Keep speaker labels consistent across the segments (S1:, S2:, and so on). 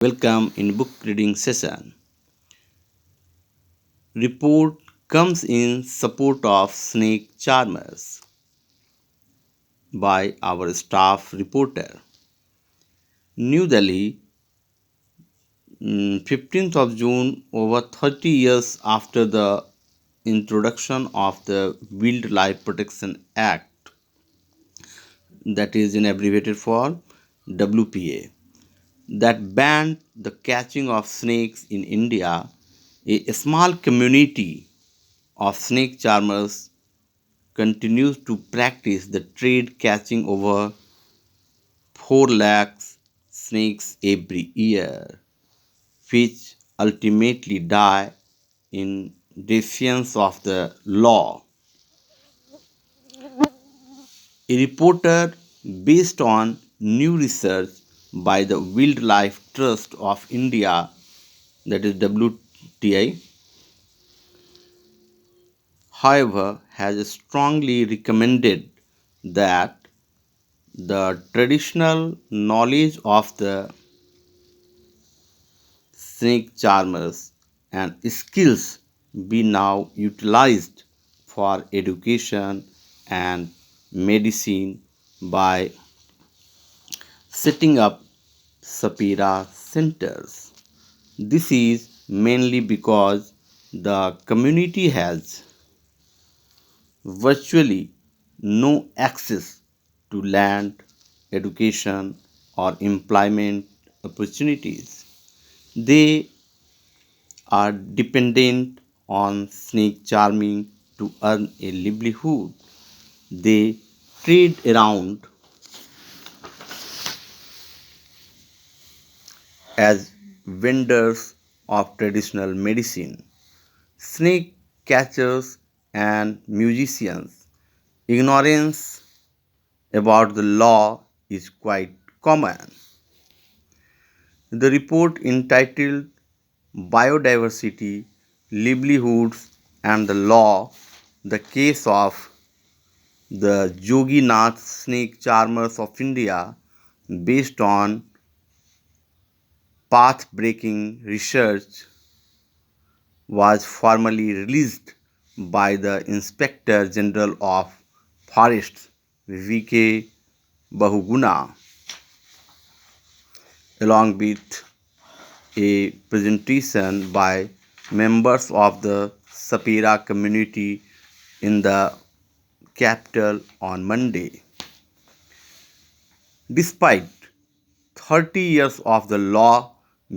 S1: Welcome in book reading session. Report comes in support of snake charmers by our staff reporter. New Delhi, 15th of June, over 30 years after the introduction of the Wildlife Protection Act, that is in abbreviated for WPA, that banned the catching of snakes in India, a small community of snake charmers continues to practice the trade, catching over 4 lakhs snakes every year, which ultimately die in defiance of the law. A reporter based on new research by the Wildlife Trust of India, that is WTI, however, has strongly recommended that the traditional knowledge of the snake charmers and skills be now utilized for education and medicine by setting up Sapira centers. This is mainly because the community has virtually no access to land, education, or employment opportunities. They are dependent on snake charming to earn a livelihood. They trade around as vendors of traditional medicine, snake catchers, and musicians. Ignorance about the law is quite common. The report entitled Biodiversity, Livelihoods, and the Law, the case of the Jogi Nath snake charmers of India, based on path breaking research, was formally released by the Inspector General of Forests V.K. Bahuguna, along with a presentation by members of the Sapira community in the capital on Monday. Despite 30 years of the law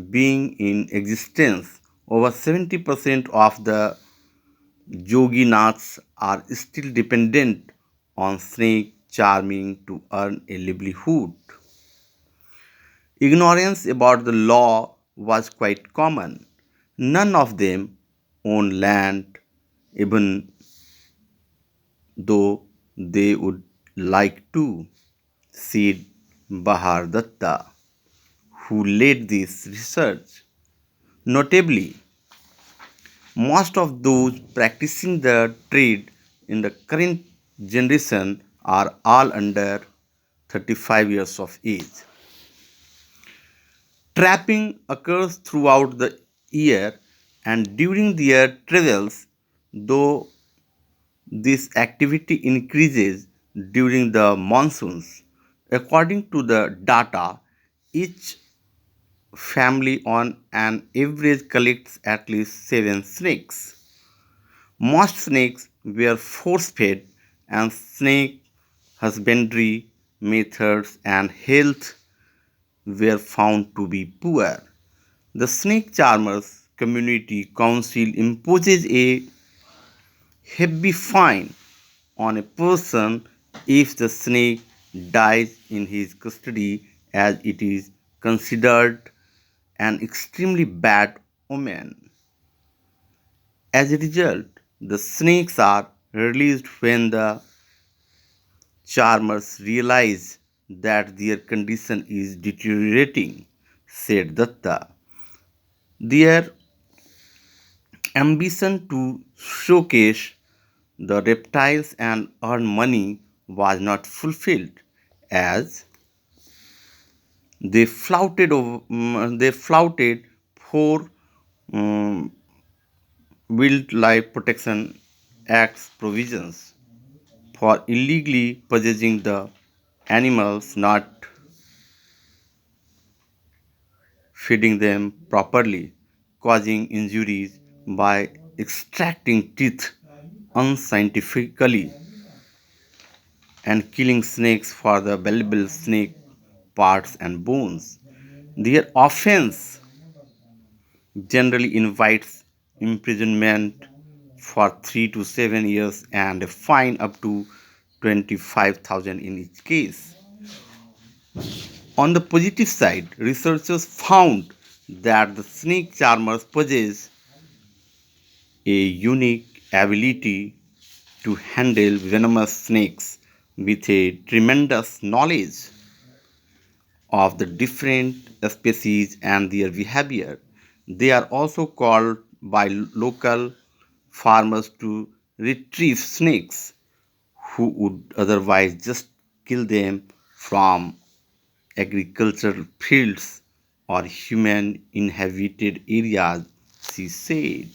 S1: being in existence, over 70% of the Yoginaths are still dependent on snake charming to earn a livelihood. Ignorance about the law was quite common. None of them own land, even though they would like to, said Bahar Datta, who led this research. Notably, most of those practicing the trade in the current generation are all under 35 years of age. Trapping occurs throughout the year and during their travels, though this activity increases during the monsoons. According to the data, each family on an average collects at least 7 snakes. Most snakes were force fed, and snake husbandry methods and health were found to be poor. The Snake Charmers Community Council imposes a heavy fine on a person if the snake dies in his custody, as it is considered an extremely bad omen. As a result, the snakes are released when the charmers realize that their condition is deteriorating, said Datta. Their ambition to showcase the reptiles and earn money was not fulfilled, as They flouted four um, Wildlife Protection Act's provisions for illegally possessing the animals, not feeding them properly, causing injuries by extracting teeth unscientifically, and killing snakes for the valuable snake parts and bones. Their offense generally invites imprisonment for 3 to 7 years and a fine up to 25,000 in each case. On the positive side, researchers found that the snake charmers possess a unique ability to handle venomous snakes with a tremendous knowledge of the different species and their behavior. They are also called by local farmers to retrieve snakes who would otherwise just kill them from agricultural fields or human inhabited areas, she said.